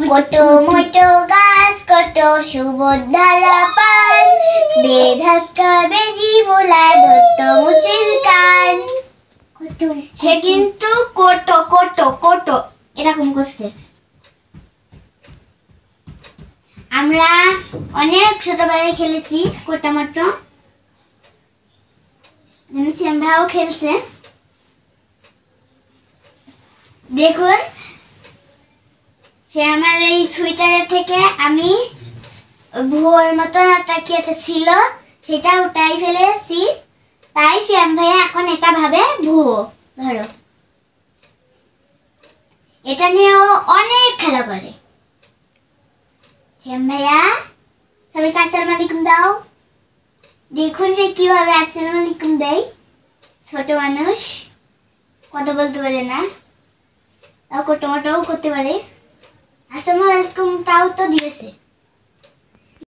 কত মোটো গাছ কত সুভদ্রা পান বেধাক্কা বেজি বোলায় ধরত মুচির কান। সে কিন্তু কোটো কোটো কোটো এরকম করছে। আমরা অনেক ছোটবেলায় খেলেছি কোটা মোটো, শ্যামভাও খেলছে। দেখুন সে আমার এই সুইটারের থেকে আমি ভুয়োর মতন একটা কি একটা ছিল সেটা উঠাই ফেলেছি, তাই শ্যাম ভাইয়া এখন এটা ভাবে ভুয়ো। ধরো এটা নিয়েও অনেক খেলা করে। শ্যাম ভাইয়া সবাইকে আসসালামু আলাইকুম দাও। দেখুন যে কিভাবে আসসালামু আলাইকুম দেয়। ছোট মানুষ কথা বলতে পারে না, তাও কোটো মোটোও করতে পারে। আসসালামু আলাইকুম তাও তো দিয়েছে।